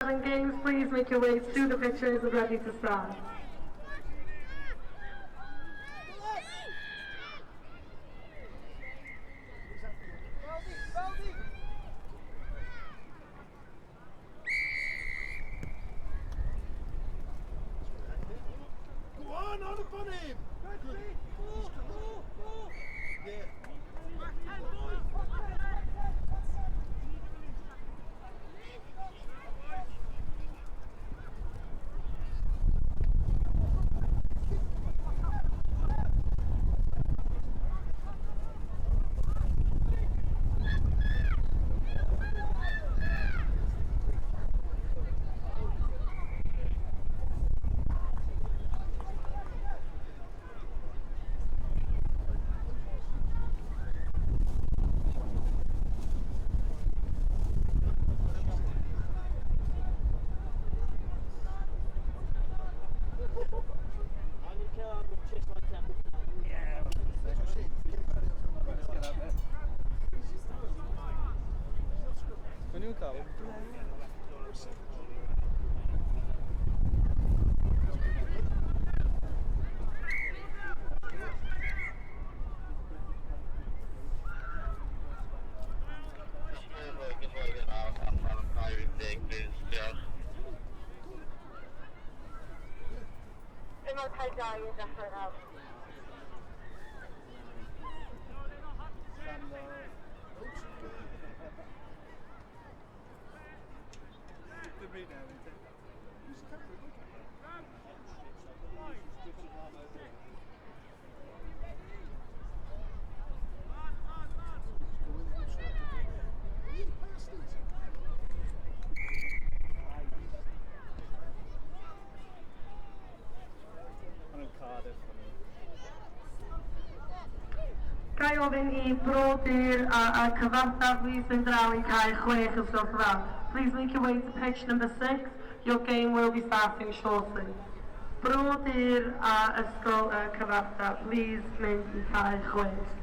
7 games, please make your way to the pitches and ready to start. Go on upon him! Yeah. Con un cavo. Dim ond cael dau i ddechrau nawr. Gai ofyn I brodyr a cyfartha, please mynd draw I cael 6 os gwelwch yn dda. Please make your way to pitch number 6. Your game will be starting shortly. Brodyr a ysgol cyfartha, please mynd I cael 6.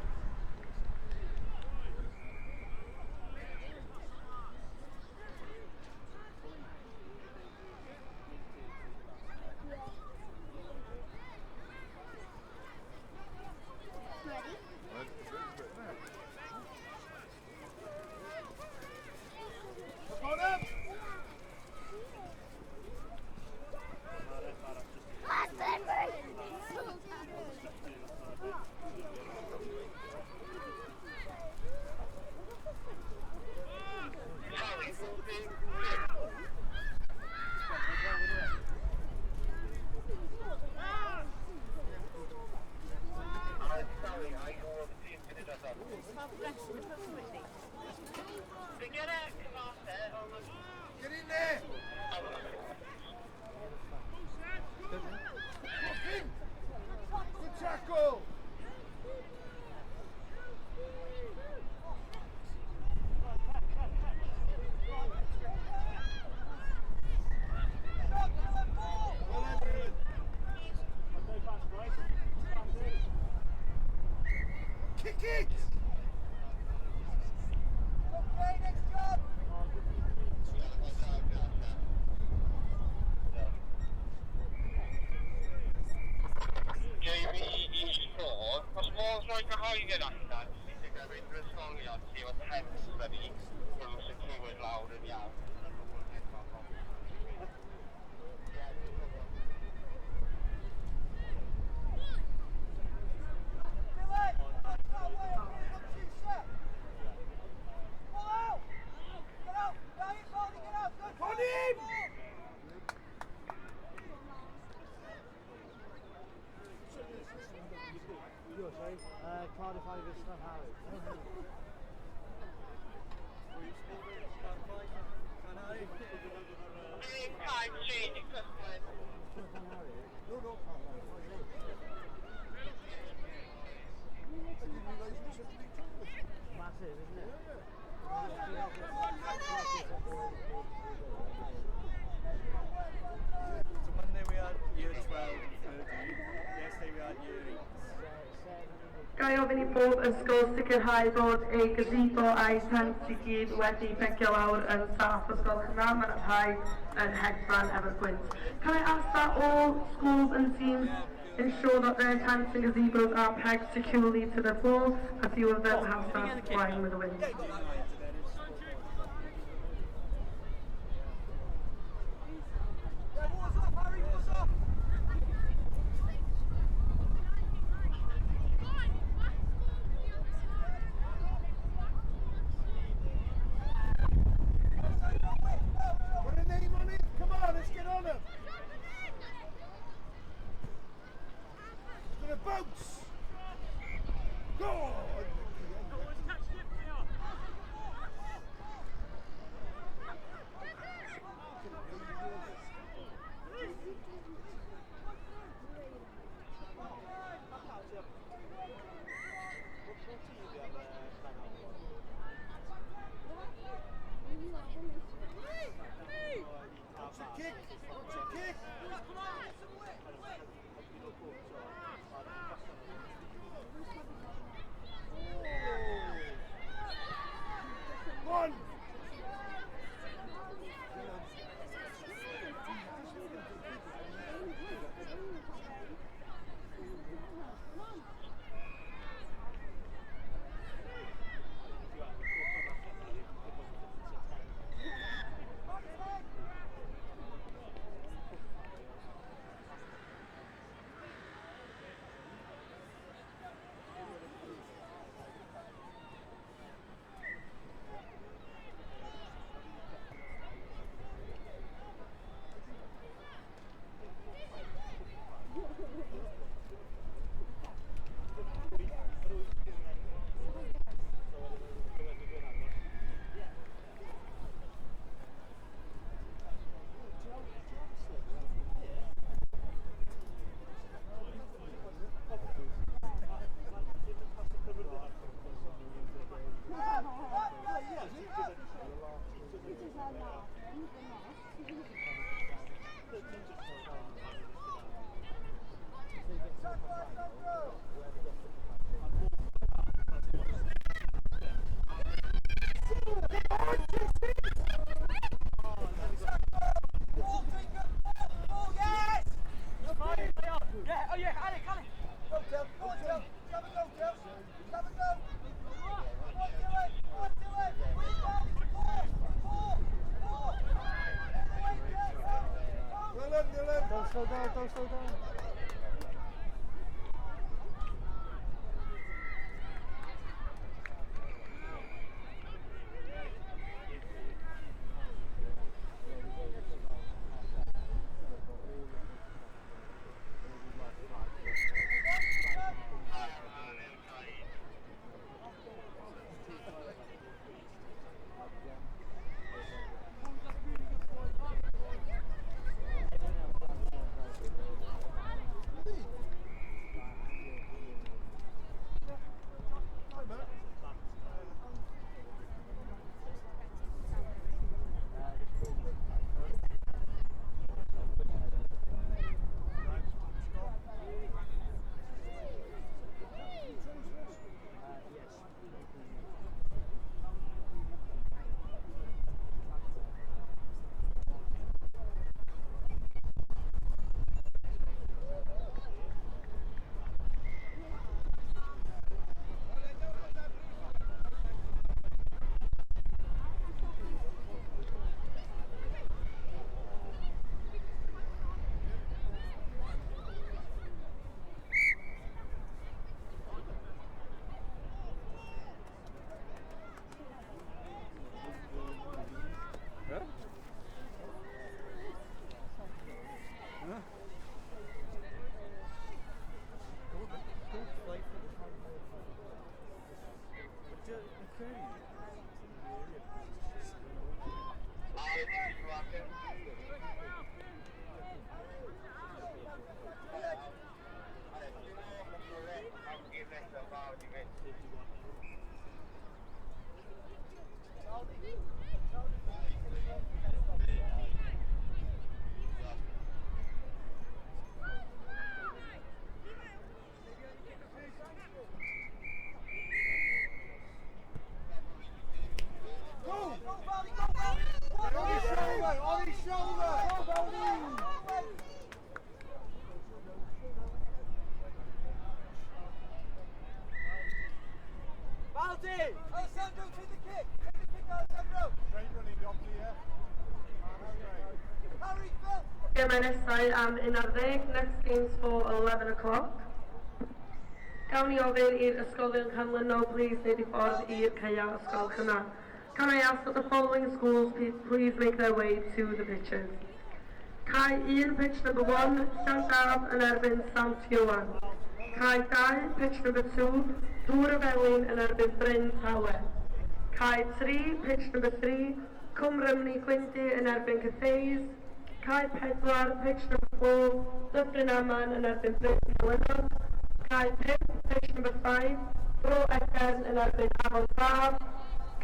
Get in there! Good tackle! Kick it! Okay, next job! JV4, os modd roi cyhoeddiad allan, sy'n ei gyrru'n ddysgolion sy'n o temps fyny, rhwng sy'n clywed lawr yn iawn. On him! Cardiff Ivy Stuff Harry. ofyn i bob ysgol sicrhau bod ei gazebo a'i tent i gyd wedi becio lawr yn staff ysgol yna. Mae'n rhai yn hedfan efo'r gwynt. Can I ask that all schools and teams ensure that their tents and gazebos are pegged securely to the floor? A few of them have started flying with the wind. Yeah, what's up, Harry? What's up? Put a name on it. Come on, let's get on it. To the boats. Go on. Kick. Kick. One. Don't slow down. Gemenesau am 11, next game's for 11 o'clock. Gawn ni ofyn i'r ysgolion canlynol, please, neu di ffordd i'r caia ysgol yna. Can I ask that the following schools please make their way to the pitches? Cai 1, pitch number 1, Llangaf yn erbyn Sant Iwan. Cai 2, pitch number 2, Dŵr y Felin yn erbyn Bryn Tawe. Cai 3, pitch number 3, Cwm Rymni Gwyndi yn erbyn Cyffeis. Cai 4, pitch number 4, Dyffryn Aman yn erbyn Bryn Celynnog. Cai 5, pitch number 5, Bro Ecern yn erbyn Afon Braf.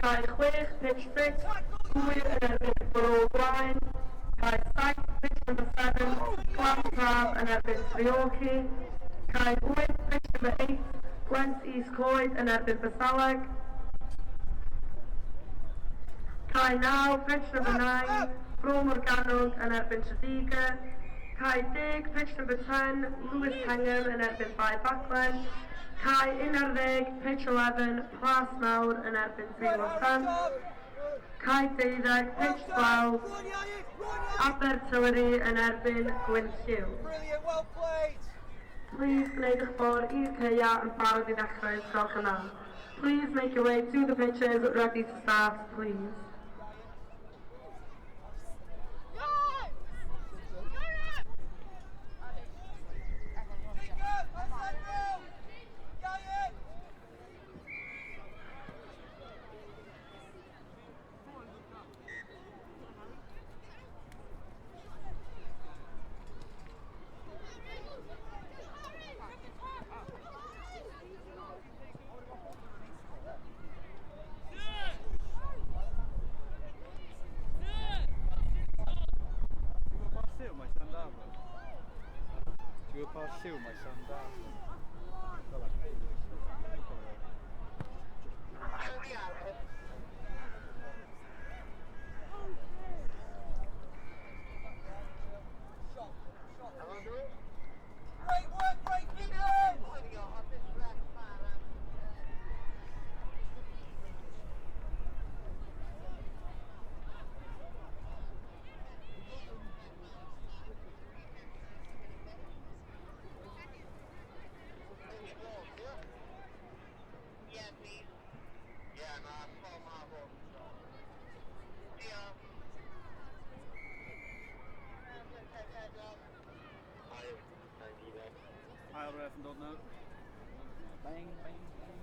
Cai 6, pitch 6, Hwyr yn erbyn Bro Blaen. Cai 7, pitch number 7, Glas Braf yn erbyn Treorchi. Cai 8, pitch number 8, Gwent East Clwyd yn erbyn Bysaleg. Cai 9, pitch number 9, Bro Morgannwg yn erbyn Tredigga. Cai 10, pitch number 10, Lewis Hengham yn erbyn Bae Baclen. Cai 11, pitch 11, Plas Mawr yn erbyn Twylo. Cai 12, pitch 12, Abertillery yn erbyn Gwyn Lliw. Brilliant, well played. Please gwneud eich ffordd i'r caia yn barod i ddechrau ysgolch yna. Please make your way to the pitches ready to start, please. Lliw, mae Sam da. Great work, great keep going. Ail ref yn dod nawr. Bang, bang, bang.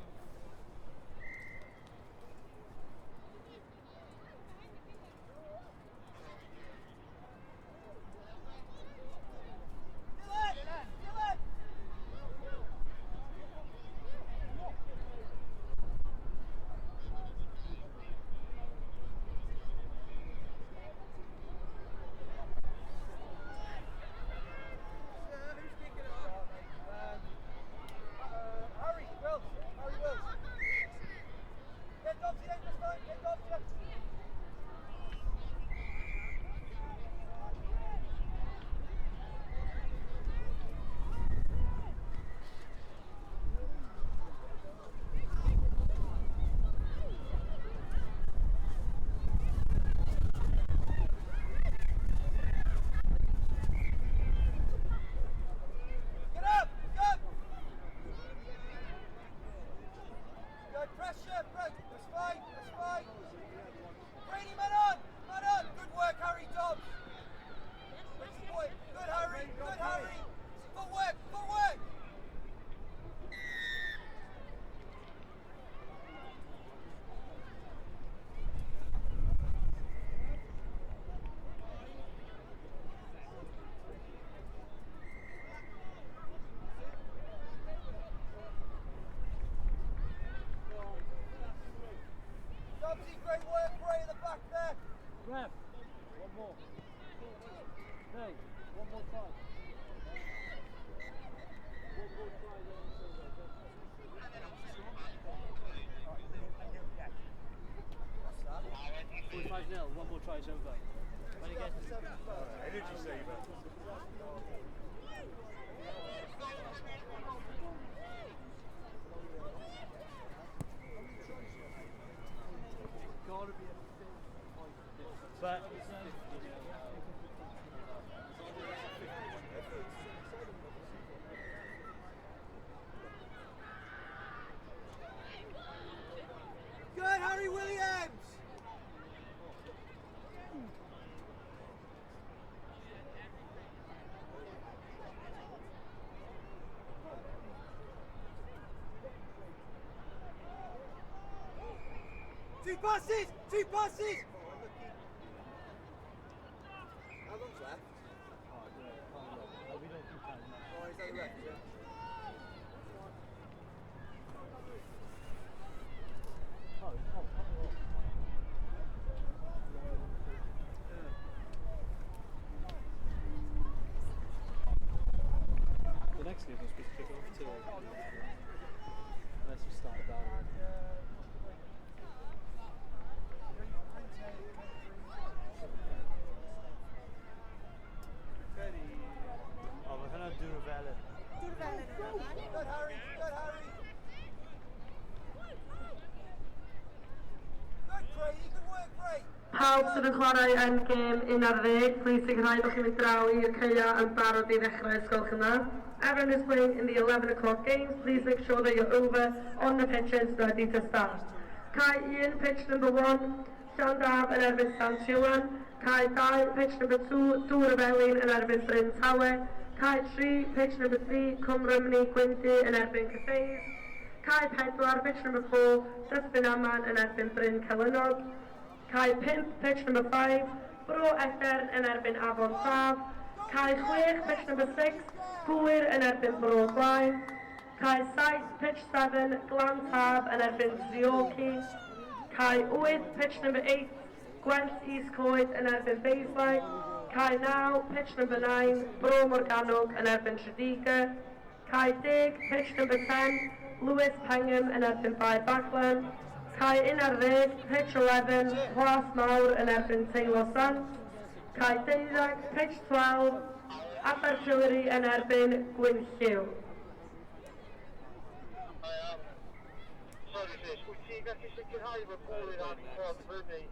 Great work, Bray, at the back there. Ref, one more. Hey, one more time. One more try there. 45-0, one more try is over. When it gets Energy saver. gotta be a bit. But passes! 2 passes! How long's left? Oh, I don't know. We don't keep time now. Oh, is that the ref, is it? The next game was supposed to kick off till unless we start down. Oh, we gaan het doen vellen. Good, Harry! Good, Harry! Good, Craig! Good work, Craig! Pawb sydd yn chwarae yn gêm 11, please sicrhau bod chi'n mynd draw i'r ceia yn barod i ddechrau ysgolch yma. Everyone who's playing in the 11 o'clock games, please make sure that you're over on the pitches ready to start. Cai 1, pitch number 1, Llandaf yn erbyn San Siwan. Cai 2, pitch number 2, Dŵr y Felin yn erbyn Bryn Tawe. Cai 3, pitch number 3, Cwm Rymni Gwyndy yn erbyn Cyffeis. Cai 4, pitch number 4, Dystyn Aman yn erbyn Bryn Celynog. Cai 5, pitch number 5, Bro Ethern yn erbyn Afon Saf. Cai 6, pitch number 6, Gwyr yn erbyn Bro Blaen. Cai 7, pitch 7, Glan Tab yn erbyn Zioki. Cai 8, pitch number 8, Gwent East Coed yn erbyn Beislau. Cai 9, pitch number 9, Bro Morgannwg yn erbyn Tredigga. Cai 10, pitch number 10, Lewis Pengham yn erbyn Bae Baglan. Cai 11, pitch 11, Plas Mawr yn erbyn Taylor Sant. Cai 12, pitch 12, Abertillery yn erbyn Gwyn Lliw. Sorry sis, wyt ti'n gallu sicrhau bod bwyd ar ffordd fyny